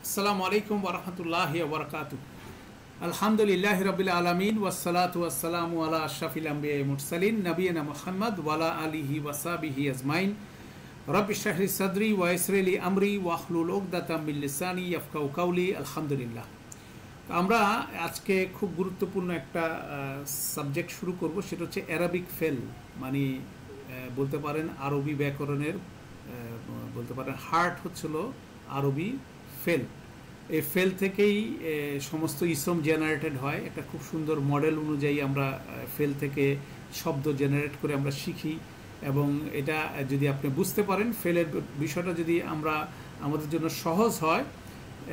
আসসালামু আলাইকুম ওরহমতুল্লাহি ওবরকাতু। আলহামদুলিল্লাহ রবিল আলমিন ওয়াসসালাতু ওয়াসসালামু আলা আশরাফিল আম্বিয়া মুরসালিন নবিয়িনা মুহাম্মদ ওয়ালা আলিহি ওয়াসাবিহি আজমাইন। রব্বি ইশরাহ লি সাদরি ওয়া ইয়াসসির লি আমরি ওয়াহলুল উকদাতাম মিন লিসানি ইয়াফকাহু কাওলি। আলহামদুলিল্লাহ। আমরা আজকে খুব গুরুত্বপূর্ণ একটা সাবজেক্ট শুরু করব, সেটা হচ্ছে অ্যারাবিক ফেল, মানে বলতে পারেন আরবি ব্যাকরণের বলতে পারেন হার্ট হচ্ছিল আরবি ফেল। এই ফেল থেকেই সমস্ত ইসম জেনারেটেড হয়। একটা খুব সুন্দর মডেল অনুযায়ী আমরা ফেল থেকে শব্দ জেনারেট করে আমরা শিখি, এবং এটা যদি আপনি বুঝতে পারেন ফেলের বিষয়টা যদি আমরা আমাদের জন্য সহজ হয়,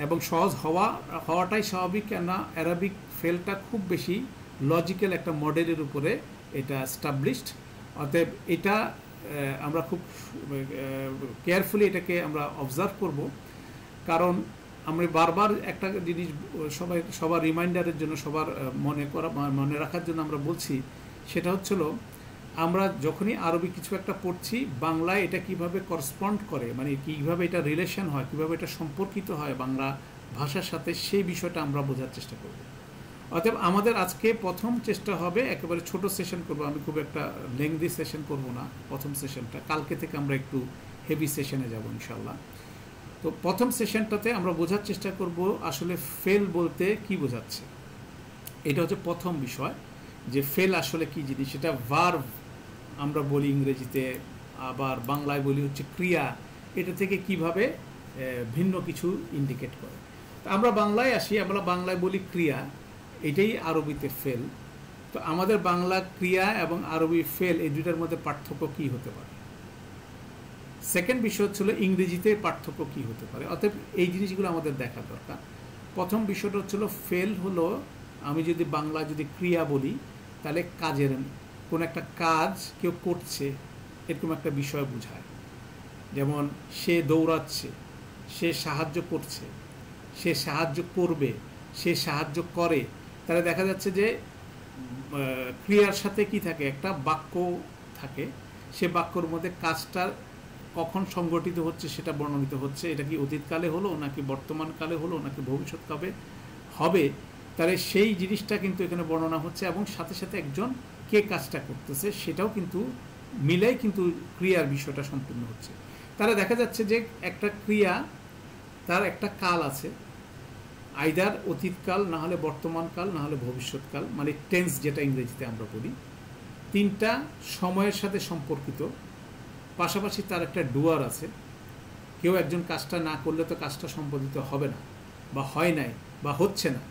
এবং সহজ হওয়াটাই স্বাভাবিক, কেননা অ্যারাবিক ফেলটা খুব বেশি লজিক্যাল একটা মডেলের উপরে এটা এস্টাবলিশড। অতএব এটা আমরা খুব কেয়ারফুলি এটাকে আমরা অবজার্ভ করব, কারণ আমরা বারবার একটা জিনিস সবার রিমাইন্ডারের জন্য, সবার মনে রাখার জন্য আমরা বলছি, সেটা হচ্ছিল আমরা যখনই আরবি কিছু একটা পড়ছি, বাংলায় এটা কিভাবে করসপন্ড করে, মানে কিভাবে এটা রিলেশন হয়, কিভাবে এটা সম্পর্কিত হয় বাংলা ভাষার সাথে, সেই বিষয়টা আমরা বোঝার চেষ্টা করব। অতএব আমাদের আজকে প্রথম চেষ্টা হবে, একেবারে ছোট সেশন করব, আমি খুব একটা লেংদি সেশন করব না প্রথম সেশনটা। কালকে থেকে আমরা একটু হেভি সেশনে যাব ইনশাল্লাহ। তো প্রথম সেশনটাতে আমরা বোঝার চেষ্টা করব আসলে ফেল বলতে কি বোঝাচ্ছে। এটা হচ্ছে প্রথম বিষয়, যে ফেল আসলে কি জিনিস। সেটা ভার্ব আমরা বলি ইংরেজিতে, আবার বাংলায় বলি হচ্ছে ক্রিয়া। এটা থেকে কিভাবে ভিন্ন কিছু ইন্ডিকেট করে। আমরা বাংলায় আসি, আমরা বাংলায় বলি ক্রিয়া, এটাই আরবিতে ফেল। তো আমাদের বাংলা ক্রিয়া এবং আরবি ফেল, এই দুইটার মধ্যে পার্থক্য কি হতে পারে। সেকেন্ড বিষয় হচ্ছিল ইংরেজিতে পার্থক্য কি হতে পারে। অতএব এই জিনিসগুলো আমাদের দেখা দরকার। প্রথম বিষয়টা হচ্ছিল ফেল হলো, আমি যদি বাংলা যদি ক্রিয়া বলি, তাহলে কাজের কোন একটা কাজ কেউ করছে এরকম একটা বিষয় বোঝায়। যেমন সে দৌড়াচ্ছে, সে সাহায্য করছে, সে সাহায্য করবে, সে সাহায্য করে। তাহলে দেখা যাচ্ছে যে ক্রিয়ার সাথে কি থাকে, একটা বাক্য থাকে, সে বাক্যর মধ্যে কাজটা কখন সংগঠিত হচ্ছে সেটা বর্ণিত হচ্ছে। এটা কি অতীতকালে হলো, নাকি বর্তমানকালে হলো, নাকি ভবিষ্যৎকালে হবে, তাহলে সেই জিনিসটা কিন্তু এখানে বর্ণনা হচ্ছে, এবং সাথে সাথে একজন কে কাজটা করতেছে সেটাও কিন্তু মিলাই কিন্তু ক্রিয়ার বিষয়টা সম্পূর্ণ হচ্ছে। তাহলে দেখা যাচ্ছে যে একটা ক্রিয়া তার একটা কাল আছে, আইদার অতীতকাল, না হলে বর্তমানকাল, না হলে ভবিষ্যৎকাল, মানে টেন্স যেটা ইংরেজিতে আমরা বলি। তিনটা সময়ের সাথে সম্পর্কিত, পাশাপাশি তার একটা ডুয়ার আছে। কেউ একজন কাজটা না করলে তো কাজটা সম্পাদিত হবে না, বা হয় নাই, বা হচ্ছে না।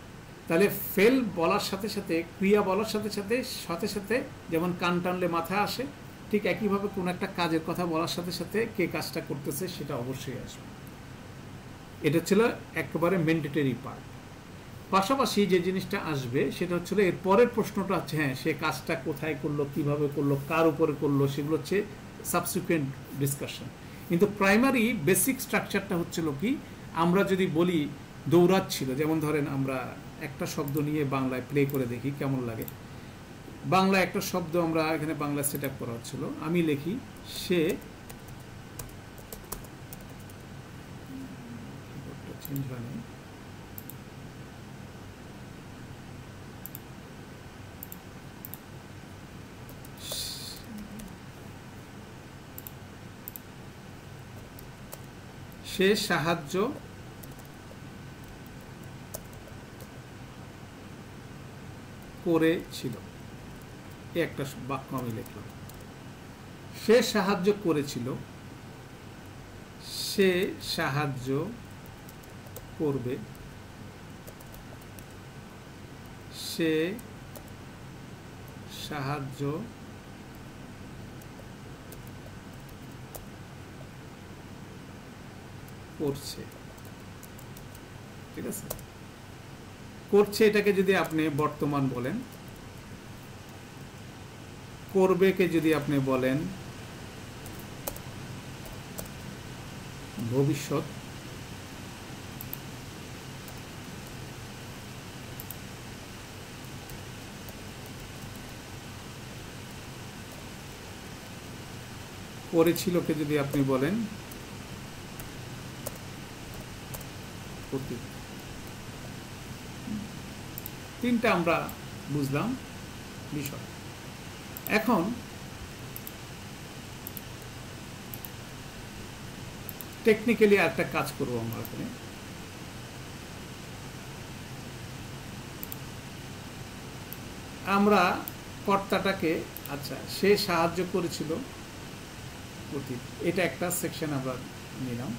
তাহলে ফেল বলার সাথে সাথে, ক্রিয়া বলার সাথে সাথে সাথে সাথে যেমন কান টানলে মাথায় আসে, ঠিক একইভাবে কোনো একটা কাজের কথা বলার সাথে সাথে কে কাজটা করতেছে সেটা অবশ্যই আসবে। এটা ছিল একেবারে ম্যান্ডেটরি পার্ট। পাশাপাশি যে জিনিসটা আসবে সেটা হচ্ছিল এর পরের প্রশ্নটা হচ্ছে, হ্যাঁ সে কাজটা কোথায় করলো, কিভাবে করলো, কার উপরে করলো, সেগুলো হচ্ছে সাবসিকুয়েন্ট ডিসকাশন। কিন্তু প্রাইমারি বেসিক স্ট্রাকচারটা হচ্ছিল কি, আমরা যদি বলি দৌড়াচ্ছিল, যেমন ধরেন আমরা একটা শব্দ নিয়ে বাংলায় প্লে করে দেখি কেমন লাগে। বাংলা একটা শব্দ আমরা এখানে বাংলা সেট আপ করা হচ্ছিল, আমি লিখি সে, চেঞ্জ হয় না, সে সাহায্য করেছিল, একটা বাক্য আমি লিখলাম। সে সাহায্য করেছিল, সে সাহায্য করবে, সে সাহায্য করছে। ঠিক আছে, করছে এটাকে যদি আপনি বর্তমান বলেন, করবেকে যদি আপনি বলেন ভবিষ্যৎ, করেছিলকে যদি আপনি বলেন অতীত। তিনটা আমরা বুঝলাম বিষয়। এখন টেকনিক্যালি একটা কাজ করবো আমরা এখানে। আমরা কর্তাটাকে, আচ্ছা সে সাহায্য করেছিল অতীত, এটা একটা সেকশন আমরা নিলাম।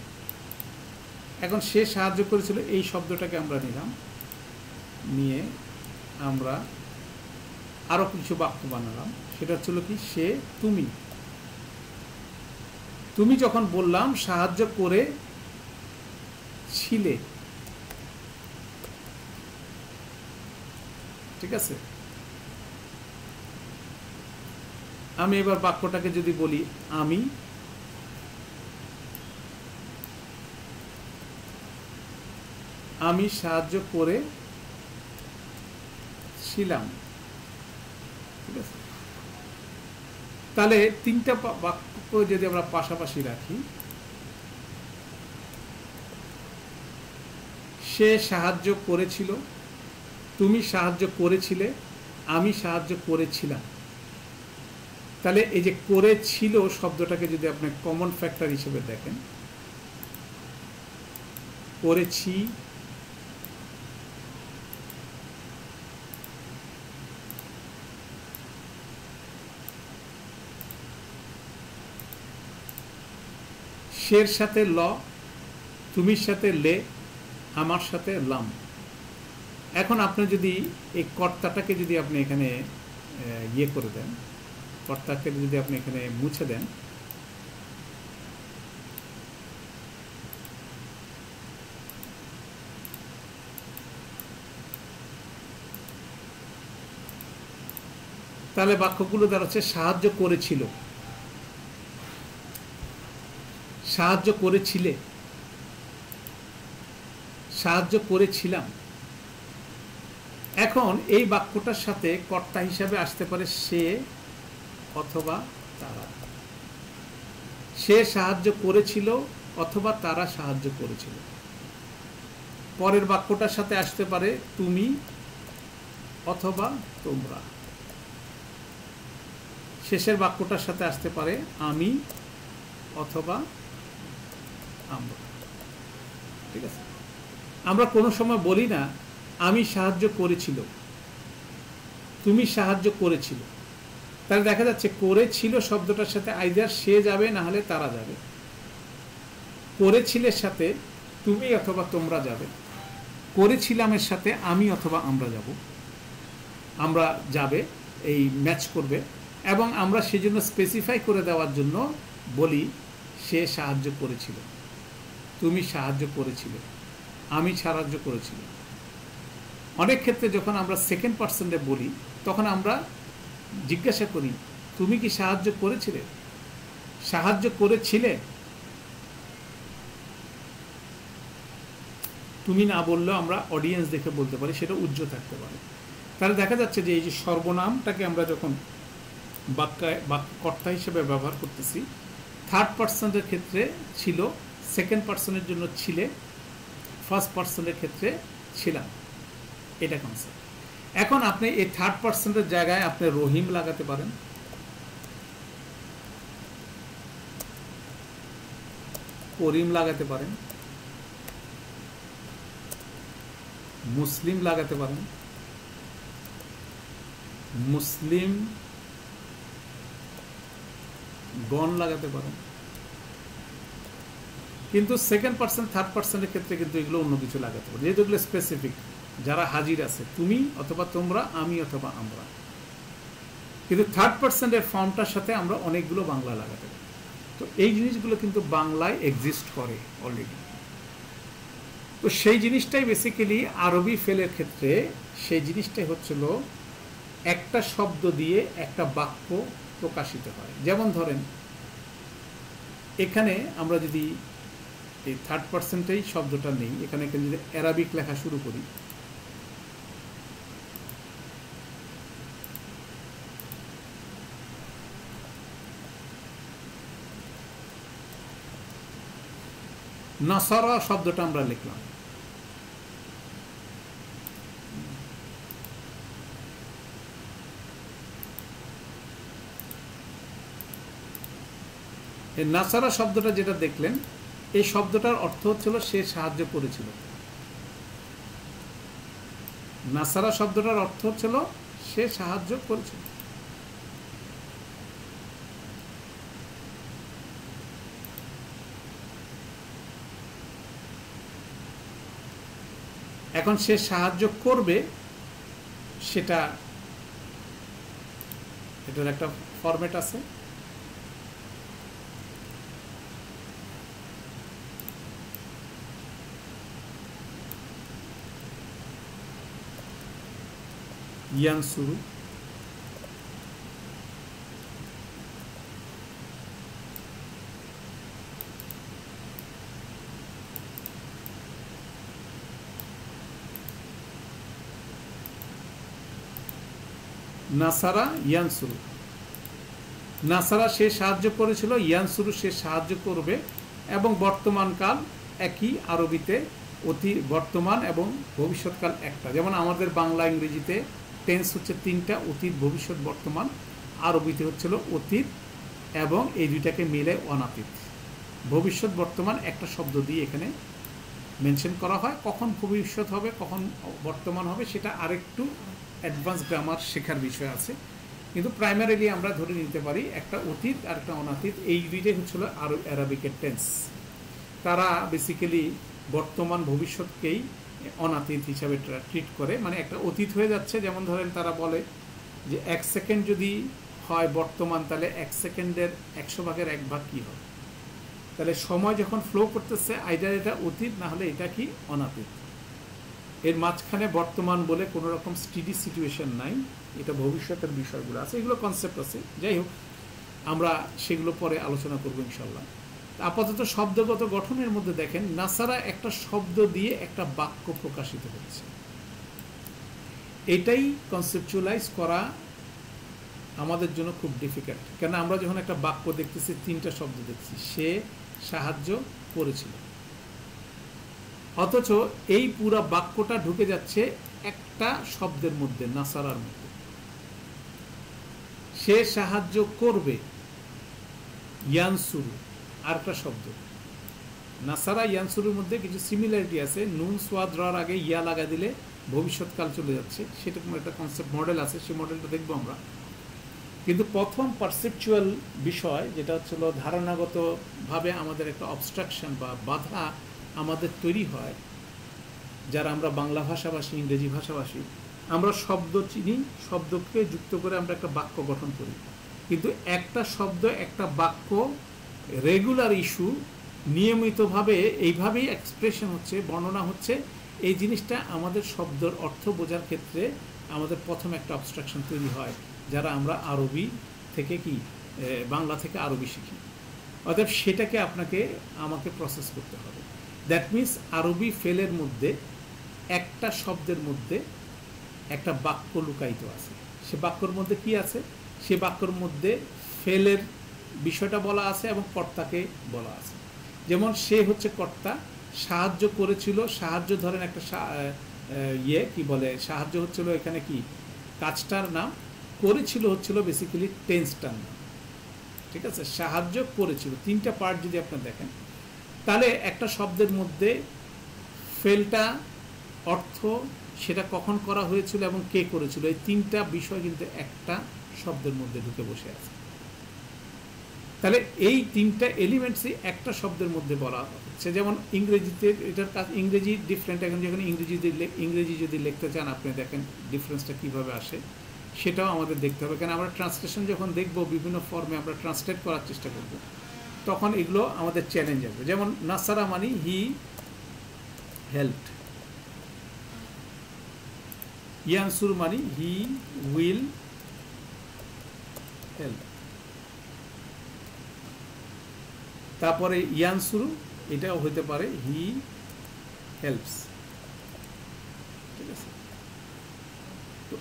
এখন সে সাহায্য করেছিল এই শব্দটাকে আমরা নিলাম, নিয়ে আমরা আরো কিছু বাক্য বানালাম। সেটা ছিল কি, সে তুমি, তুমি যখন বললাম সাহায্য করে ছিলে, ঠিক আছে। আমি এবার বাক্যটাকে যদি বলি আমি সাহায্য করে ছিলাম, ঠিক আছে। তাহলে তিনটা বাক্য যদি আমরা পাশাপাশি রাখি, সে সাহায্য করেছিল, তুমি সাহায্য করেছিলে, আমি সাহায্য করেছিলাম। তাহলে এই যে করেছিল শব্দটাকে যদি আপনি কমন ফ্যাক্টর হিসেবে দেখেন, করেছি, শের সাথে ল, তুমির সাথে লে, আমার সাথে লাম। এখন আপনি যদি এই কর্তাটাকে যদি আপনি এখানে ইয়ে করে দেন, কর্তাকে যদি আপনি এখানে মুছে দেন, তাহলে বাক্যগুলো দাঁড়াচ্ছে সাহায্য করেছিল, সাহায্য করেছিলে, সাহায্য করেছিলাম। এখন এই বাক্যটার সাথে কর্তা হিসাবে আসতে পারে সে অথবা তারা। সে সাহায্য করেছিল অথবা তারা সাহায্য করেছিল। পরের বাক্যটার সাথে আসতে পারে তুমি অথবা তোমরা। শেষের বাক্যটার সাথে আসতে পারে আমি অথবা আমরা, ঠিক আছে। আমরা কোনো সময় বলি না আমি সাহায্য করেছিল, তুমি সাহায্য করেছিল। তাহলে দেখা যাচ্ছে করেছিল শব্দটার সাথে আইদার সে যাবে, না হলে তারা যাবে। করেছিলের সাথে তুমি অথবা তোমরা যাবে, করেছিলামের সাথে আমি অথবা আমরা যাব, আমরা যাবে, এই ম্যাচ করবে। এবং আমরা সেজন্য স্পেসিফাই করে দেওয়ার জন্য বলি সে সাহায্য করেছিল, তুমি সাহায্য করেছিলে, আমি সাহায্য করেছিল। অনেক ক্ষেত্রে যখন আমরা সেকেন্ড পার্সনে বলি তখন আমরা জিজ্ঞাসা করি তুমি কি সাহায্য করেছিলে, সাহায্য করেছিলে। তুমি না বললেও আমরা অডিয়েন্স দেখে বলতে পারি, সেটা উজ্জ্ব থাকতে পারে। তাহলে দেখা যাচ্ছে যে এই যে সর্বনামটাকে আমরা যখন কর্তা হিসেবে ব্যবহার করতেছি, থার্ড পার্সনের ক্ষেত্রে ছিল, সেকেন্ড পার্সনের জন্য ছিলে, ফার্স্ট পার্সনের ক্ষেত্রে ছিলাম, এটা কনসেপ্ট। এখন আপনি এই থার্ড পার্সনের জায়গায় আপনি রহিম লাগাতে পারেন, করিম লাগাতে পারেন, মুসলিম লাগাতে পারেন, মুসলিম গণ লাগাতে পারেন। কিন্তু সেকেন্ড পার্সন থার্ড পার্সনের ক্ষেত্রে কিন্তু এগুলো অন্য কিছু লাগাতে পারে, যেহেতু এগুলো স্পেসিফিক, যারা হাজির আছে তুমি অথবা তোমরা, আমি অথবা আমরা। কিন্তু থার্ড পার্সনের ফর্মটার সাথে আমরা অনেকগুলো বাংলা লাগাতে পারি। তো এই জিনিসগুলো কিন্তু বাংলায় এক্সিস্ট করে অলরেডি। তো সেই জিনিসটাই বেসিক্যালি আরবি ফেলের ক্ষেত্রে সেই জিনিসটাই হচ্ছিল একটা শব্দ দিয়ে একটা বাক্য প্রকাশিত হয়। যেমন ধরেন এখানে আমরা যদি এই থার্ড পার্সনটাই শব্দটা নেই, এখানে যদি অ্যারাবিক লেখা শুরু করি, নাসারা শব্দটা আমরা লিখলাম, এই নাসারা শব্দটা যেটা দেখলেন, এই শব্দটার অর্থ হচ্ছিল সে সাহায্য করেছিল। নাসারা শব্দটার অর্থ হচ্ছিল সে সাহায্য করেছিল। এখন সে সাহায্য করবে, সেটা এটার একটা ফরম্যাট আছে। ইয়ানসুরু, নাসারা ইয়ানসুরু। নাসারা সে সাহায্য করেছিল, ইয়ানসুরু সে সাহায্য করবে, এবং বর্তমানকাল একই আরবিতে অতি বর্তমান এবং ভবিষ্যৎকাল একটা। যেমন আমাদের বাংলা ইংরেজিতে টেন্স হচ্ছে তিনটা, অতীত ভবিষ্যৎ বর্তমান। আরবিতে হচ্ছিল অতীত এবং এই দুইটাকে মিলে অনাতীত। ভবিষ্যৎ বর্তমান একটা শব্দ দিয়ে এখানে মেনশন করা হয়। কখন ভবিষ্যৎ হবে কখন বর্তমান হবে সেটা আরেকটু অ্যাডভান্স গ্রামার শেখার বিষয় আছে, কিন্তু প্রাইমারিলি আমরা ধরে নিতে পারি একটা অতীত আর একটা অনাতীত, এই দুইটাই হচ্ছিল আরবিকের টেন্স। তারা বেসিক্যালি বর্তমান ভবিষ্যৎকেই অনাতীত হিসাবে ট্রিট করে, মানে একটা অতীত হয়ে যাচ্ছে। যেমন ধরেন তারা বলে যে 1 সেকেন্ড যদি হয় বর্তমান, তাহলে 1 সেকেন্ডের 100 ভাগের 1 ভাগ কী হবে? তাহলে সময় যখন ফ্লো করতেছে আইদার এটা অতীত, না হলে এটা কি অনাতীত। এর মাঝখানে বর্তমান বলে কোনো রকম স্টেডি সিচুয়েশন নাই, এটা ভবিষ্যতের বিষয়গুলো আছে, এগুলো কনসেপ্ট আছে। যাই হোক, আমরা সেগুলো পরে আলোচনা করবো ইনশাল্লাহ। আপাতত শব্দগত গঠনের মধ্যে দেখেন, নাসারা একটা শব্দ দিয়ে একটা বাক্য প্রকাশিত হচ্ছে। এটাই কনসেপচুয়ালাইজ করা আমাদের জন্য খুব ডিফিকাল্ট, কেন আমরা যখন একটা বাক্য দেখতেছি, তিনটা শব্দ দেখছি, সে সাহায্য করেছিল, অথচ এই পুরা বাক্যটা ঢুকে যাচ্ছে একটা শব্দের মধ্যে, নাসারার মধ্যে। সে সাহায্য করবে, ইয়ানসুরু আরেকটা শব্দ। নাসারা ইয়ানসুরুর মধ্যে কিছু সিমিলারিটি আছে। নুন সোয়াদ র আগে ইয়া লাগা দিলে ভবিষ্যৎকাল চলে যাচ্ছে, সেরকম একটা কনসেপ্ট মডেল আছে, সেই মডেলটা দেখবো আমরা। কিন্তু প্রথম পারসেপচুয়াল বিষয় যেটা হচ্ছিল ধারণাগতভাবে আমাদের একটা অবস্ট্রাকশন বা বাধা আমাদের তৈরি হয়, যারা আমরা বাংলা ভাষাভাষী, ইংরেজি ভাষাভাষী, আমরা শব্দ চিনি, শব্দকে যুক্ত করে আমরা একটা বাক্য গঠন করি। কিন্তু একটা শব্দ, একটা বাক্য, রেগুলার ইস্যু, নিয়মিতভাবে এইভাবেই এক্সপ্রেশন হচ্ছে, বর্ণনা হচ্ছে, এই জিনিসটা আমাদের শব্দের অর্থ বোঝার ক্ষেত্রে আমাদের প্রথম একটা অবস্ট্রাকশন তৈরি হয়, যারা আমরা আরবি থেকে বাংলা থেকে আরবি শিখি। অর্থাৎ সেটাকে আমাকে প্রসেস করতে হবে। দ্যাট মিনস আরবি ফেলের মধ্যে একটা শব্দের মধ্যে একটা বাক্য লুকায়িত আছে। সে বাক্যর মধ্যে কি আছে? সে বাক্যর মধ্যে ফেলের বিষয়টা বলা আছে এবং কর্তাকে বলা আছে। যেমন সে হচ্ছে কর্তা, সাহায্য করেছিল, সাহায্য ধরেন একটা কি বলে, সাহায্য হচ্ছিল এখানে কি কাজটার নাম, করেছিল হচ্ছিল বেসিক্যালি টেন্সটার নাম। ঠিক আছে, সাহায্য করেছিল, তিনটা পার্ট যদি আপনারা দেখেন, তাহলে একটা শব্দের মধ্যে ফেলটা, অর্থ, সেটা কখন করা হয়েছিল এবং কে করেছিল, এই তিনটা বিষয় কিন্তু একটা শব্দের মধ্যে ঢুকে বসে আছে। তাহলে এই তিনটা এলিমেন্টসই একটা শব্দের মধ্যে বলা হচ্ছে। যেমন ইংরেজিতে এটার কাজ, ইংরেজি ডিফারেন্ট। এখন যখন ইংরেজি যদি লিখতে চান, আপনি দেখেন ডিফারেন্সটা কীভাবে আসে, সেটাও আমাদের দেখতে হবে। কারণ আমরা ট্রান্সলেশন যখন দেখব, বিভিন্ন ফর্মে আমরা ট্রান্সলেট করার চেষ্টা করব, তখন এগুলো আমাদের চ্যালেঞ্জ হবে। যেমন নাসারা মানে হি হেল্পড, ইয়ানসুর মানে হি উইল হেল্প। তারপরে ইয়ানসুরু এটাও হতে পারে হি হেল্পস। ঠিক আছে, তো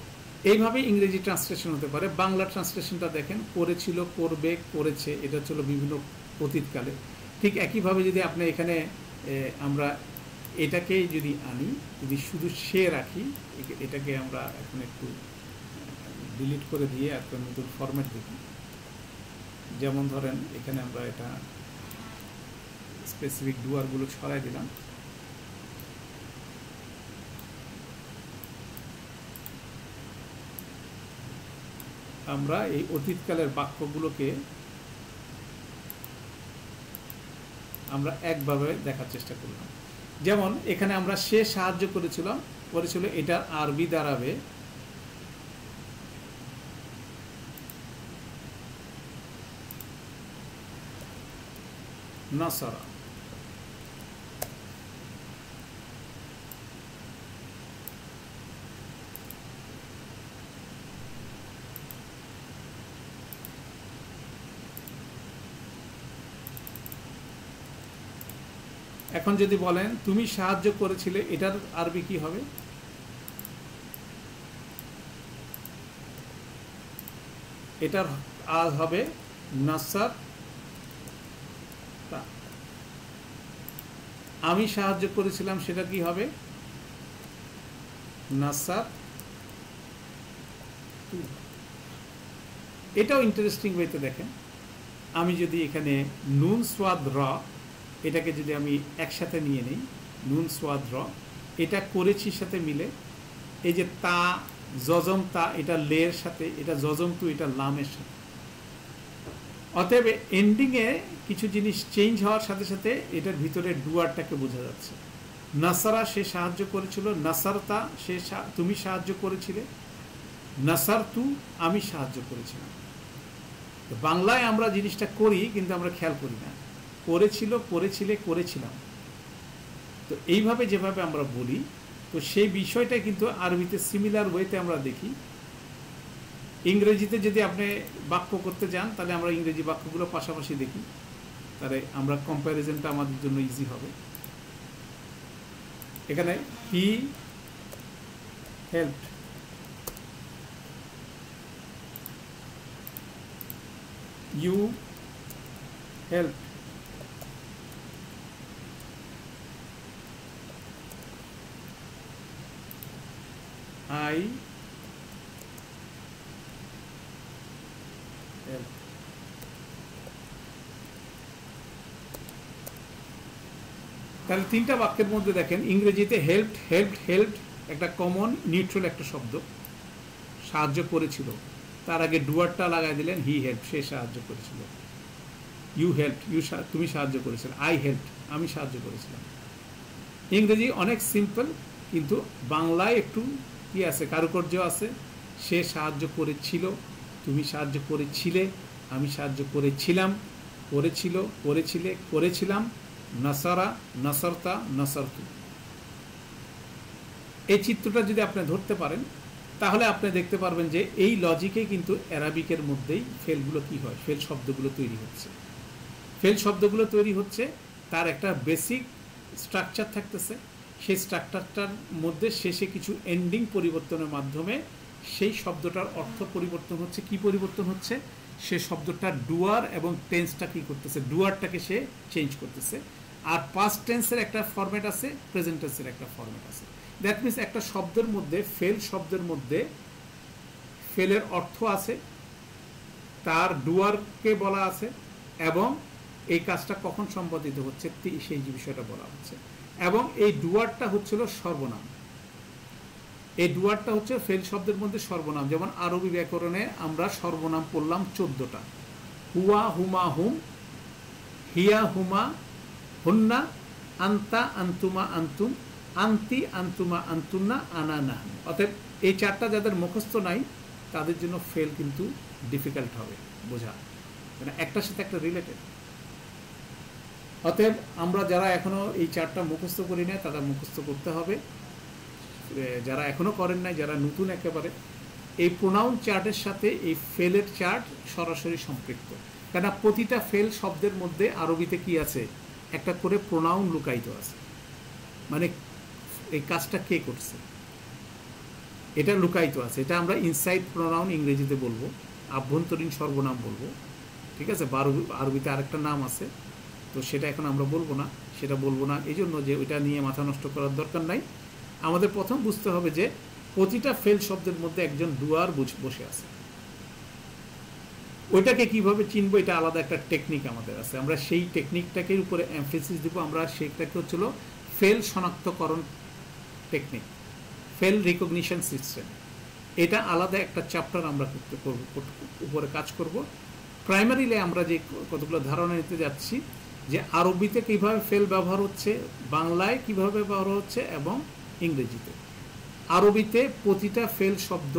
এইভাবে ইংরেজি ট্রান্সলেশন হতে পারে। বাংলা ট্রান্সলেশনটা দেখেন, করেছিল, করবে, করেছে, এটা ছিল বিভিন্ন অতীতকালে। ঠিক একইভাবে যদি আপনি এখানে আমরা এটাকে যদি আনি, যদি শুধু সে রাখি, এটাকে আমরা এখন একটু ডিলিট করে দিয়ে একটা নতুন ফরম্যাট দেখি। যেমন ধরেন এখানে আমরা এটা স্পেসিফিক ডুয়ারগুলো ছড়াই দিলাম। আমরা এই অতীতকালের বাক্যগুলোকে আমরা একভাবে দেখার চেষ্টা করলাম। যেমন এখানে আমরা সে সাহায্য করেছিল, এটার আরবি দাঁড়াবে নাসারা। এখন যদি বলেন তুমি সাহায্য করেছিলে, এটার আরবি কি হবে? এটার আজ হবে নাসার। আমি সাহায্য করেছিলাম, সেটা কি হবে? নাসার। এটাও ইন্টারেস্টিং ওয়েতে দেখেন, আমি যদি এখানে নুন সোয়াদ র, এটাকে যদি আমি একসাথে নিয়ে নিই, নুন সোয়াদ র, এটা করেছির সাথে মিলে, এই যে তা জজম তা, এটা লের সাথে, এটা জজম তু, এটা লামের সাথে। অতএব এন্ডিংয়ে কিছু জিনিস চেঞ্জ হওয়ার সাথে সাথে এটার ভিতরে ডুয়ারটাকে বোঝা যাচ্ছে। নাসারা সে সাহায্য করেছিল, নাসারতা সে তুমি সাহায্য করেছিলে, নাসার তু আমি সাহায্য করেছিলাম। বাংলায় আমরা জিনিসটা করি কিন্তু আমরা খেয়াল করি না, করেছিল, করেছিলে, করেছিলাম। তো এইভাবে যেভাবে আমরা বলি, তো সেই বিষয়টা কিন্তু আরবিতে সিমিলার ওয়েতে আমরা দেখি। ইংরেজিতে যদি আপনি বাক্য করতে যান, তাহলে আমরা ইংরেজি বাক্যগুলো পাশাপাশি দেখি, তাহলে আমরা কম্প্যারিজনটা আমাদের জন্য ইজি হবে। এখানে he helped, you helped, I help. তাহলে তিনটা বাক্যের মধ্যে দেখেন, ইংরেজিতে হেল্পড, হেল্পড, হেল্পড একটা কমন নিউট্রাল একটা শব্দ, সাহায্য করেছিল। তার আগে ডুয়ারটা লাগাই দিলেন, হি হেল্প, সে সাহায্য করেছিল। ইউ হেল্পড, তুমি সাহায্য করেছিলে। আই হেল্পড, আমি সাহায্য করেছিলাম। ইংরেজি অনেক সিম্পল, কিন্তু বাংলায় একটু কি আছে, কারুকার্য আছে। সে সাহায্য করেছিল, তুমি সাহায্য করেছিলে, আমি সাহায্য করেছিলাম, করেছিল, করেছিলে, করেছিলাম, নাসারা, নাসারতা, নাসারতু। এই চিত্রটা যদি আপনি ধরতে পারেন, তাহলে আপনি দেখতে পারবেন যে এই লজিকে কিন্তু অ্যারাবিকের মধ্যেই ফেলগুলো কি হয়, ফেল শব্দগুলো তৈরি হচ্ছে। ফেল শব্দগুলো তৈরি হচ্ছে, তার একটা বেসিক স্ট্রাকচার থাকতেছে। সেই স্ট্রাকচারটার মধ্যে শেষে কিছু এন্ডিং পরিবর্তনের মাধ্যমে সেই শব্দটার অর্থ পরিবর্তন হচ্ছে। কি পরিবর্তন হচ্ছে? সে শব্দটার ডুয়ার এবং টেন্সটা কি করতেছে, ডুয়ারটাকে সে চেঞ্জ করতেছে। আর পাস্ট টেন্সের একটা ফরম্যাট আছে, প্রেজেন্ট টেন্সের একটা ফরম্যাট আছে। দ্যাট মিনস একটা শব্দের মধ্যে, ফেল শব্দের মধ্যে ফেলের অর্থ আছে, তার ডুয়ারকে বলা আছে, এবং এই কাজটা কখন সম্পাদিত হচ্ছে সেই বিষয়টা বলা হচ্ছে। এবং এই ডুয়ারটা হচ্ছিল সর্বনাম। এই ডুয়ারটা হচ্ছে ফেল শব্দের মধ্যে সর্বনাম। যেমন আরবি ব্যাকরণে আমরা সর্বনাম পড়লাম 14টা। হুয়া, হুমা, হুম, হিয়া, হুমা, হুন্না, আন্তা, আন্তুমা, আন্তুম, আন্তি, আন্তুমা, আন্তুন্না, আনা, না। অতএব এই চারটা যাদের মুখস্থ নাই, তাদের জন্য ফেল কিন্তু ডিফিকাল্ট হবে বোঝা, মানে একটার সাথে একটা রিলেটেড। অতএব আমরা যারা এখনো এই চারটা মুখস্থ করি না, তারা মুখস্থ করতে হবে। যারা এখনো করেন নাই, যারা নতুন একেবারে, এই প্রোনাউন চার্টের সাথে এই ফেলের চার্ট সরাসরি সম্পৃক্ত। কেন, প্রতিটা ফেল শব্দের মধ্যে আরবিতে কি আছে, একটা করে প্রোনাউন লুকায়িত আছে। মানে এই কাজটা কে করছে, এটা লুকায়িত আছে। এটা আমরা ইনসাইড প্রোনাউন ইংরেজিতে বলবো, আভ্যন্তরীণ সর্বনাম বলবো। ঠিক আছে, আরবিতে আরেকটা নাম আছে, তো সেটা এখন আমরা বলবো না, এই জন্য যে ওইটা নিয়ে মাথা নষ্ট করার দরকার নাই। আমাদের প্রথম বুঝতে হবে যে প্রতিটা ফেল শব্দের মধ্যে একজন ডুয়ার বসে আছে। ওইটাকে কিভাবে চিনবো এটা আলাদা একটা টেকনিক আমাদের আছে, আমরা সেই টেকনিকটাকে উপরে এমফেসিস দিব। আমরা সেটাকে হচ্ছিল ফেল শনাক্তকরণ টেকনিক, ফেল রিকগনিশন সিস্টেম। এটা আলাদা একটা চ্যাপ্টার আমরা উপরে কাজ করব। প্রাইমারিলি আমরা যে কতগুলো ধারণা নিতে যাচ্ছি যে আরবিতে কীভাবে ফেল ব্যবহার হচ্ছে, বাংলায় কীভাবে ব্যবহার হচ্ছে এবং ইংরেজিতে। আরবিতে প্রতিটা ফেল শব্দ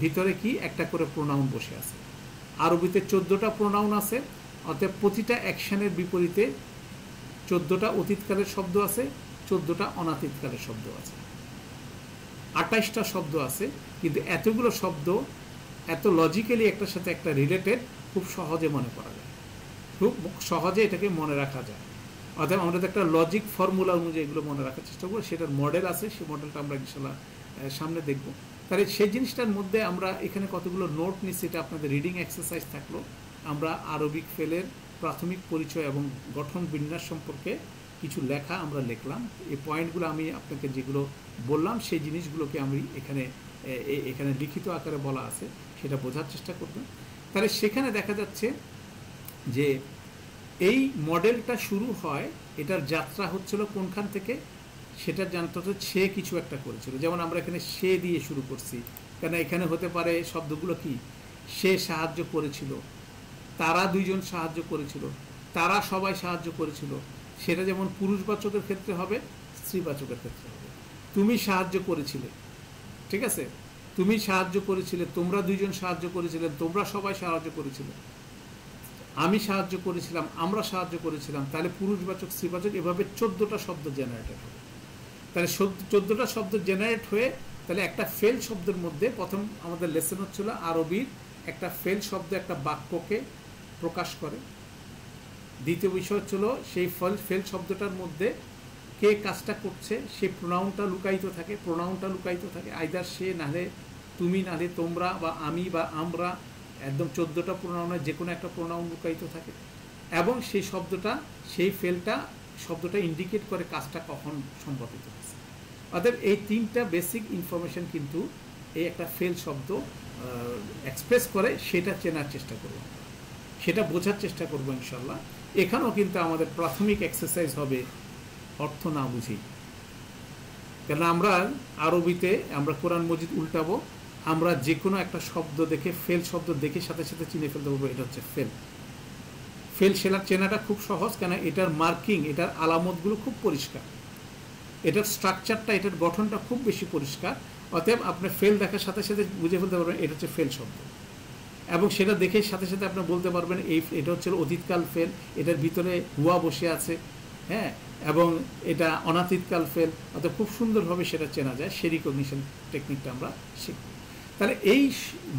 ভিতরে কি একটা করে প্রোনাউন বসে আছে। আরবিতে 14টা প্রোনাউন আছে, অতএব প্রতিটা অ্যাকশনের বিপরীতে 14টা অতীতকালের শব্দ আছে, 14টা অনাতীতকালের শব্দ আছে, 28টা শব্দ আছে। কিন্তু এতগুলো শব্দ এত লজিক্যালি একটার সাথে একটা রিলেটেড, খুব সহজে মনে করা যায়, খুব সহজে এটাকে মনে রাখা যায়। অর্থাৎ আমরা একটা লজিক ফর্মুলা অনুযায়ী এগুলো মনে রাখার চেষ্টা করবো। সেটার মডেল আছে, সেই মডেলটা আমরা ইনশাল্লাহ সামনে দেখব। তাহলে সেই জিনিসটার মধ্যে আমরা এখানে কতগুলো নোট নিচ্ছি, এটা আপনাদের রিডিং এক্সারসাইজ থাকলো। আমরা আরবিক ফেলের প্রাথমিক পরিচয় এবং গঠন বিন্যাস সম্পর্কে কিছু লেখা আমরা লিখলাম। এই পয়েন্টগুলো আমি আপনাকে যেগুলো বললাম সেই জিনিসগুলোকে আমি এখানে লিখিত আকারে বলা আছে, সেটা বোঝার চেষ্টা করবেন। তাহলে সেখানে দেখা যাচ্ছে যে এই মডেলটা শুরু হয়, এটার যাত্রা হচ্ছিল কোনখান থেকে, সেটা জানতে হতো সে কিছু একটা করেছিল। যেমন আমরা এখানে সে দিয়ে শুরু করছি, কেন এখানে হতে পারে শব্দগুলো কি, সে সাহায্য করেছিল, তারা দুইজন সাহায্য করেছিল, তারা সবাই সাহায্য করেছিল। সেটা যেমন পুরুষবাচকের ক্ষেত্রে হবে, স্ত্রীবাচকের ক্ষেত্রে হবে। তুমি সাহায্য করেছিলে, ঠিক আছে, তুমি সাহায্য করেছিলে, তোমরা দুইজন সাহায্য করেছিলেন, তোমরা সবাই সাহায্য করেছিলে, আমি সাহায্য করেছিলাম, আমরা সাহায্য করেছিলাম। তাহলে পুরুষবাচক, স্ত্রীবাচক, এভাবে 14টা শব্দ জেনারেটেড হবে। তাহলে 14টা শব্দ জেনারেট হয়ে তাহলে একটা ফেল শব্দের মধ্যে প্রথম আমাদের লেসন হচ্ছিল আরবির একটা ফেল শব্দ একটা বাক্যকে প্রকাশ করে। দ্বিতীয় বিষয় হচ্ছিল সেই ফেল শব্দটার মধ্যে কে কাজটা করছে, সে প্রোনাউনটা লুকায়িত থাকে, আইদার সে, নাহলে তুমি, নাহলে তোমরা, বা আমি, বা আমরা, একদম 14টা প্রোনাউনের যে কোনো একটা প্রোনাউন লুকায়িত থাকে। এবং সেই শব্দটা, সেই শব্দটা ইন্ডিকেট করে কাজটা কখন সম্পাদিত হয়েছে। অর্থাৎ এই 3টা বেসিক ইনফরমেশন কিন্তু এই একটা ফেল শব্দ এক্সপ্রেস করে, সেটা চেনার চেষ্টা করব, সেটা বোঝার চেষ্টা করব ইনশাল্লাহ। এখানেও কিন্তু আমাদের প্রাথমিক এক্সারসাইজ হবে অর্থ না বুঝি। কেন আমরা আরবিতে আমরা কোরআন মজিদ উল্টাবো, আমরা যে কোনো একটা শব্দ দেখে, ফেল শব্দ দেখে সাথে সাথে চিনে ফেলতে পারবো এটা হচ্ছে ফেল। চেনাটা খুব সহজ, কেন এটার মার্কিং, এটার আলামতগুলো খুব পরিষ্কার, এটার স্ট্রাকচারটা, এটার গঠনটা খুব বেশি পরিষ্কার। অতএব আপনি ফেল দেখার সাথে সাথে বুঝে ফেলতে পারবেন এটা হচ্ছে ফেল শব্দ, এবং সেটা দেখে সাথে সাথে আপনি বলতে পারবেন এটা হচ্ছে অতীতকাল ফেল, এটার ভিতরে হুয়া বসে আছে, হ্যাঁ, এবং এটা অনাতীতকাল ফেল। অর্থাৎ খুব সুন্দরভাবে সেটা চেনা যায়। সেই রিকগনিশন টেকনিকটা আমরা শিখব। তাহলে এই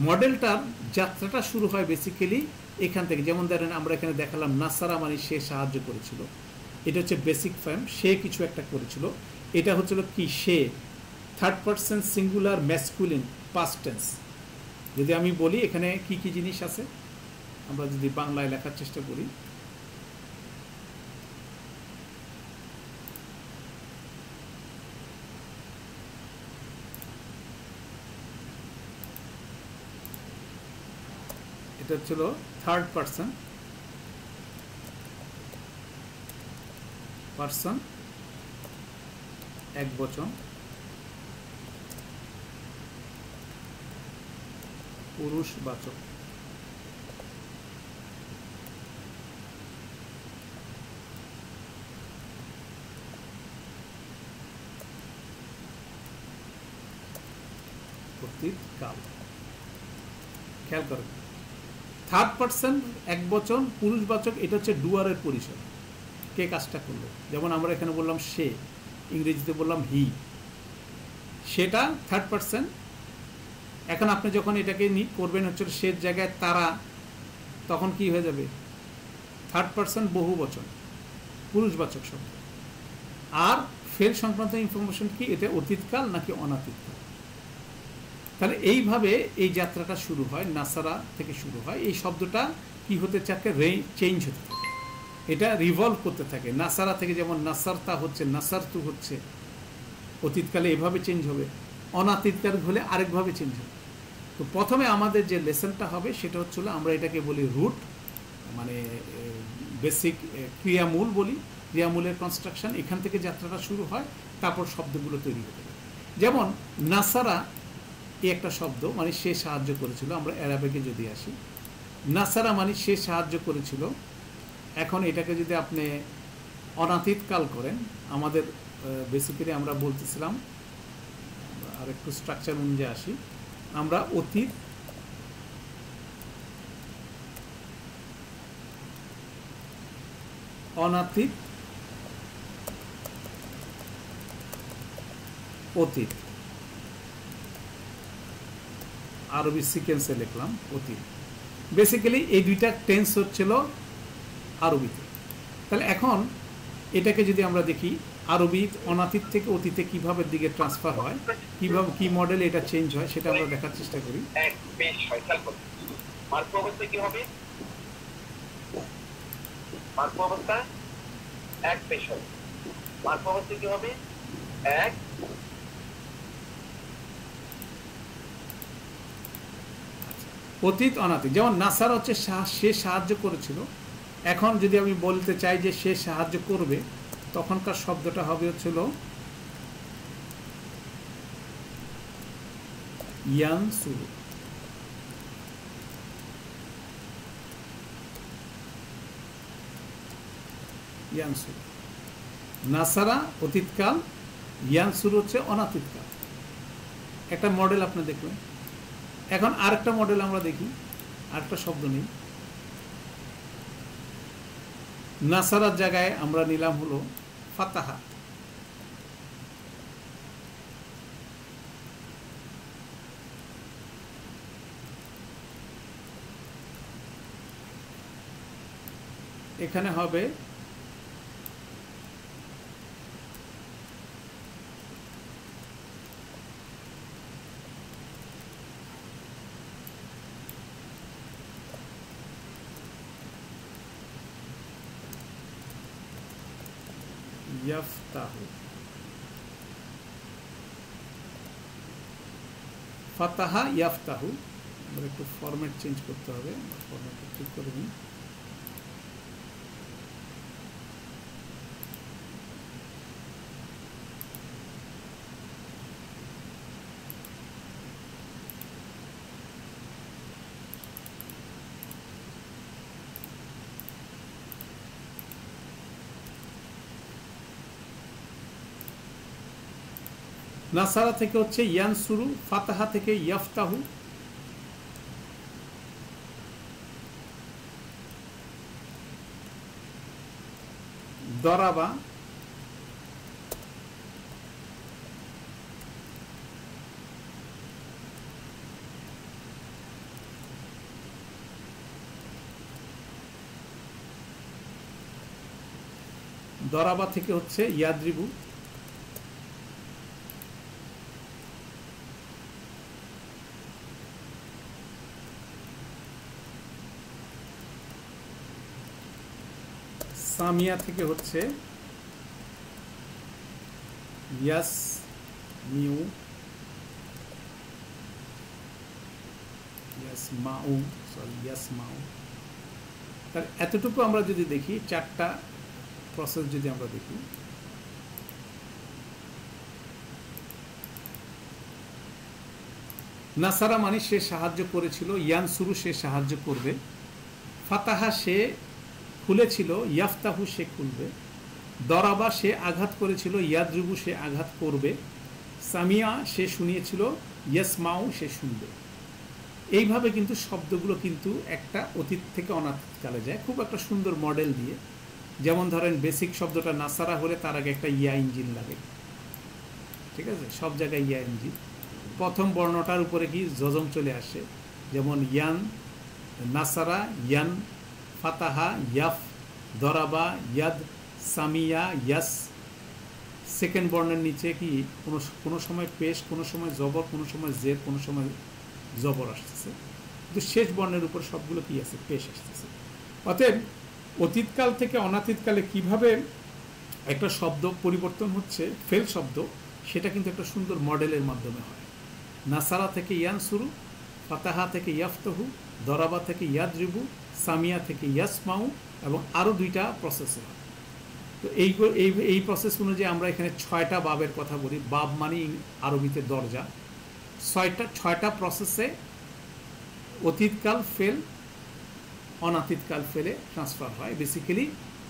মডেলটার যাত্রাটা শুরু হয় বেসিক্যালি এখান থেকে। যেমন ধরেন আমরা এখানে দেখালাম নাসারা মানে সে সাহায্য করেছিল, এটা হচ্ছে বেসিক ফর্ম, সে কিছু একটা করেছিল। এটা হচ্ছিল কি, সে, third person singular masculine past tense. যদি আমি বলি এখানে কি কি জিনিস আছে, আমরা যদি বাংলায় লেখার চেষ্টা করি, এটা ছিল থার্ড পারসন এক বচন, পুরুষবাচক। অতীতকাল। খেয়াল করেন, থার্ড পারসন এক বচন পুরুষবাচক, এটা হচ্ছে ডুয়ারের পরিচয়, কে কাজটা করলো। যেমন আমরা এখানে বললাম সে, ইংরেজিতে বললাম হি, সেটা থার্ড পারসন। এখন আপনি যখন এটাকে করবেন হচ্ছে সে জায়গায় তারা, তখন কি হয়ে যাবে, থার্ড পারসন বহু বচন, পুরুষবাচক শব্দ। আর ফেল সংক্রান্ত ইনফরমেশন কি, এটা অতীতকাল নাকি অনাতীতকাল। তাহলে এইভাবে এই যাত্রাটা শুরু হয়, নাসারা থেকে শুরু হয়। এই শব্দটা কি হতে থাকে, চেঞ্জ হতে থাকে, এটা রিভলভ করতে থাকে। নাসারা থেকে যেমন নাসারতা হচ্ছে, নাসারতু হচ্ছে, অতীতকালে এভাবে চেঞ্জ হবে, অনাতীতকাল হলে আরেকভাবে চেঞ্জ হবে। তো প্রথমে আমাদের যে লেসনটা হবে সেটা হচ্ছিল, আমরা এটাকে বলি রুট, মানে বেসিক ক্রিয়ামূল বলি, ক্রিয়ামূলের কনস্ট্রাকশন। এখান থেকে যাত্রাটা শুরু হয়, তারপর শব্দগুলো তৈরি হতে পারে। যেমন নাসারা এই একটা শব্দ, মানে সে সাহায্য করেছিল। আমরা অ্যারাবিকে যদি আসি, নাসারা মানে সে সাহায্য করেছিল। এখন এটাকে যদি আপনি অনাতীতকাল করেন, আমাদের বেসিক্যালি আমরা বলতেছিলাম, আর একটু স্ট্রাকচার অনুযায়ী আসি, আমরা অতীত, অনাতীত, অতীত, আরবি সিকোয়েন্সে লিখলাম অতীত। বেসিক্যালি এই দুইটা টেন্স হচ্ছিল আরবিতে। তাহলে এখন এটাকে যদি আমরা দেখি, আরবি অনাতীত থেকে অতীতে কিভাবে দিকে ট্রান্সফার হয়, কিভাবে কি মডেল এটা চেঞ্জ হয়, সেটা আমরা দেখার চেষ্টা করি। মারফু অবস্থা কি হবে? মারফু অবস্থা এক পেশ হবে। মারফু অবস্থা কি হবে? এক। অতীত অনাতীত, যেমন নাসার হচ্ছে সে সাহায্য করেছিল। এখন যদি আমি বলতে চাই যে সে সাহায্য করবে, তখনকার শব্দটা হবে হচ্ছিল ইয়ানসুরু। ইয়ানসুরু, নাসারা অতীতকাল, ইয়ানসুরু হচ্ছে অনাতীতকাল। একটা মডেল আপনি দেখবেন। এখন আরেকটা মডেল আমরা দেখি, আরেকটা শব্দ নেই। নাসারার জায়গায় আমরা নিলাম হলো ফাতাহা। এখানে হবে ইয়াফতাহু, ফাতাহা ইয়াফতাহু। আমরা একটু ফরম্যাট চেঞ্জ করতে হবে, ফরম্যাটটা ঠিক করে নিই। নাসারা থেকে হচ্ছে ইয়ানসুরু, ফাতাহা থেকে ইয়াফতাহু। দরাবা, দরাবা থেকে হচ্ছে ইয়াদ্রিবু। সামিয়া থেকে হচ্ছে ইয়াস মিউ, ইয়াস মাউ, সরি ইয়াস মাউ। তার এতটুকু আমরা যদি দেখি, চারটা প্রসেস যদি আমরা দেখি, নাসারা মানে সে সাহায্য করেছিল, ইয়ানসুরু সে সাহায্য করবে, ফাতাহা সে খুলেছিল, ইয়াফতাহু সে খুলবে, দরাবা সে আঘাত করেছিল, ইয়াদ্রিবু সে আঘাত করবে, সামিয়া সে শুনিয়েছিল, ইয়াসমাউ সে শুনবে। এইভাবে কিন্তু শব্দগুলো কিন্তু একটা অতীত থেকে অনাতীতকালে যায়, খুব একটা সুন্দর মডেল দিয়ে। যেমন ধরেন বেসিক শব্দটা নাসারা হলে তার আগে একটা ইয়া ইঞ্জিন লাগে, ঠিক আছে? সব জায়গায় ইয়া ইঞ্জিন। প্রথম বর্ণটার উপরে কি জজম চলে আসে, যেমন ইয়ান, নাসারা, ইয়ান, ফাতাহা, ইয়াফ, দরাবা, ইয়াদ, সামিয়া, ইয়াস। সেকেন্ড বর্ণের নিচে কি কোনো সময় পেশ, কোনো সময় জবর, কোনো সময় জের, কোনো সময় জবর আসতেছে, কিন্তু শেষ বর্ণের উপর সবগুলো কি আছে? পেশ আসতেছে। অতএব অতীতকাল থেকে অনাতীতকালে কিভাবে একটা শব্দ পরিবর্তন হচ্ছে, ফেল শব্দ, সেটা কিন্তু একটা সুন্দর মডেলের মাধ্যমে হয়। নাসারা থেকে ইয়ানসুরু, ফাতাহা থেকে ইয়াফতাহু, দরাবা থেকে ইয়াদরিবু, সামিয়া থেকে ইয়াসমাউ, এবং আরও 2টা প্রসেস হয়। তো এই প্রসেস অনুযায়ী আমরা এখানে 6টা বাবের কথা বলি। বাব মানে আরবিতে দরজা। 6টা প্রসেসে অতীতকাল ফেল, অনাতীতকাল ফেলে ট্রান্সফার হয়। বেসিক্যালি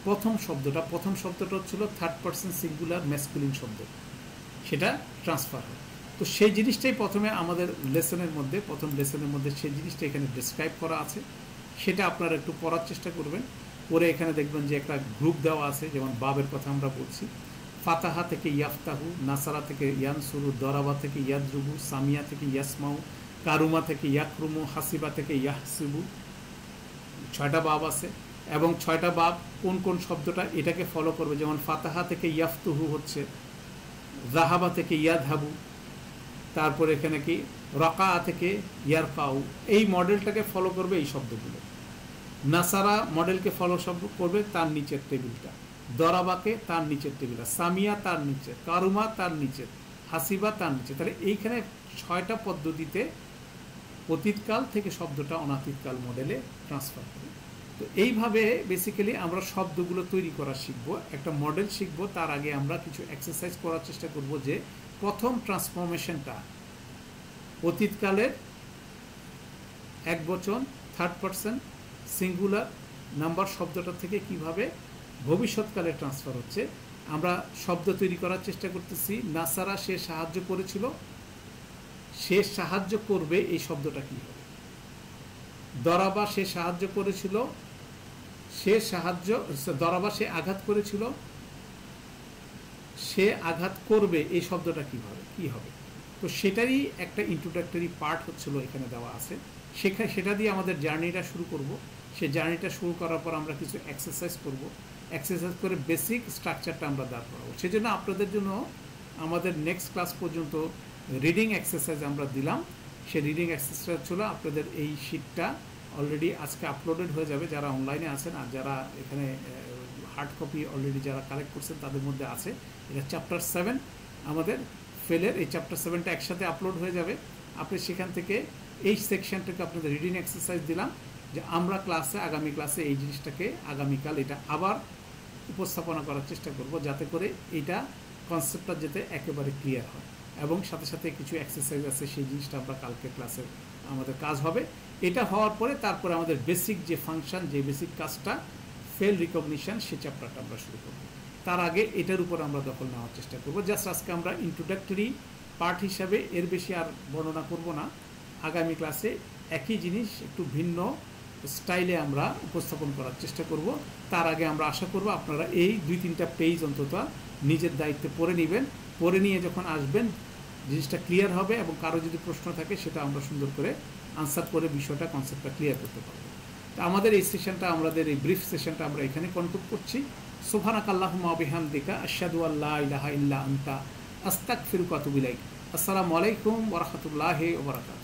প্রথম শব্দটা হচ্ছিল থার্ড পারসন সিঙ্গুলার ম্যাসকুলিন শব্দ, সেটা ট্রান্সফার হয়। তো সেই জিনিসটাই প্রথম লেসনের মধ্যে সেই জিনিসটা এখানে ডিসক্রাইব করা আছে। সেটা আপনারা একটু পড়ার চেষ্টা করবেন। পরে এখানে দেখবেন যে একটা গ্রুপ দেওয়া আছে, যেমন বাবের কথা আমরা বলছি। ফাতাহা থেকে ইয়াফতাহু, নাসারা থেকে ইয়ানসুরু, দরাবা থেকে ইয়াদরুবু, সামিয়া থেকে ইয়াসমাউ, কারুমা থেকে ইয়াকরুমু, হাসিবা থেকে ইয়াহসিবু। 6টা বাব আছে, এবং 6টা বাব কোন কোন শব্দটা এটাকে ফলো করবে। যেমন ফাতাহা থেকে ইয়াফতুহু হচ্ছে, জাহাবা থেকে ইয়াদহাবু, তারপরে এখানে কি রকা থেকে ইয়ারকাউ, এই মডেলটাকে ফলো করবে এই শব্দগুলো। নাসারা মডেলকে ফলো করবে তার নিচের টেবিলটা, দরাবাকে তার নিচের টেবিলটা, সামিয়া তার নিচে, কারুমা তার নিচে, হাসিবা তার নিচে। তাহলে এইখানে 6টা পদ্ধতিতে অতীতকাল থেকে শব্দটা অনাতীতকাল মডেলে ট্রান্সফার করি। তো এইভাবে বেসিক্যালি আমরা শব্দগুলো তৈরি করা শিখবো, একটা মডেল শিখবো। তার আগে আমরা কিছু এক্সারসাইজ করার চেষ্টা করব যে প্রথম ট্রান্সফরমেশনটা অতীতকালের একবচন থার্ড পারসন সিঙ্গুলার নাম্বার শব্দটা থেকে কিভাবে ভবিষ্যৎকালে ট্রান্সফার হচ্ছে। আমরা শব্দ তৈরি করার চেষ্টা করতেছি। নাসারা সে সাহায্য করেছিল, সে সাহায্য করবে, এই শব্দটা কি হবে। দরাবা সে সাহায্য করেছিল, দরাবা সে আঘাত করেছিল, সে আঘাত করবে, এই শব্দটা কি হবে। তো সেটারই একটা ইন্ট্রোডাক্টরি পার্ট হচ্ছিল এখানে দেওয়া আছে। সেটা দিয়ে আমাদের জার্নিটা শুরু করব। সেই জার্নিটা শুরু করার পর আমরা কিছু এক্সারসাইজ করব। এক্সারসাইজ করে বেসিক স্ট্রাকচারটা আমরা দাঁড় করাবো। সেজন্য আপনাদের জন্য আমাদের নেক্সট ক্লাস পর্যন্ত রিডিং এক্সারসাইজ আমরা দিলাম। সেই রিডিং এক্সারসাইজ ছিল আপনাদের এই শিটটা অলরেডি আজকে আপলোডেড হয়ে যাবে, যারা অনলাইনে আছেন। আর যারা এখানে হার্ড কপি অলরেডি যারা কালেক্ট করছেন তাদের মধ্যে আছে। এটা চ্যাপ্টার 7 আমাদের ফেলের। এই চ্যাপ্টার 7টা একসাথে আপলোড হয়ে যাবে। আপনি সেখান থেকে এই সেকশনটাকে আপনাদের রিডিং এক্সারসাইজ দিলাম, যে আমরা আগামী ক্লাসে এই জিনিসটাকে আগামীকাল এটা আবার উপস্থাপনা করার চেষ্টা করব, যাতে করে এইটা কনসেপ্টটা যাতে একেবারে ক্লিয়ার হয়। এবং সাথে সাথে কিছু এক্সারসাইজ আছে, সেই জিনিসটা আমরা কালকে ক্লাসে আমাদের কাজ হবে। এটা হওয়ার পরে তারপরে আমাদের বেসিক যে ফাংশন, যে বেসিক কাজটা ফেল রিকগনিশন, সেই চ্যাপ্টারটা আমরা শুরু করব। তার আগে এটার উপর আমরা দখল নেওয়ার চেষ্টা করব। জাস্ট আজকে আমরা ইন্ট্রোডাক্টরি পার্ট হিসাবে, এর বেশি আর বর্ণনা করব না। আগামী ক্লাসে একই জিনিস একটু ভিন্ন স্টাইলে আমরা উপস্থাপন করার চেষ্টা করব। তার আগে আমরা আশা করব আপনারা এই 2-3টা পেজ অন্তত নিজের দায়িত্বে পড়ে নেবেন। পড়ে নিয়ে যখন আসবেন জিনিসটা ক্লিয়ার হবে, এবং কারো যদি প্রশ্ন থাকে সেটা আমরা সুন্দর করে আনসার করে বিষয়টা কনসেপ্টটা ক্লিয়ার করতে পারবো। তো আমাদের এই সেশনটা, আমাদের এই ব্রিফ সেশনটা আমরা এখানে কনক্লুড করছি। সুবহানাকাল্লাহুম্মা ওয়া বিহামদিকা আশহাদু আল্লা ইলাহা ইল্লা আনতা আস্তাগফিরুকা ওয়া আতুবু ইলাইক। আসসালামু আলাইকুম ওয়া রাহমাতুল্লাহি ওয়া বারাকাতুহু।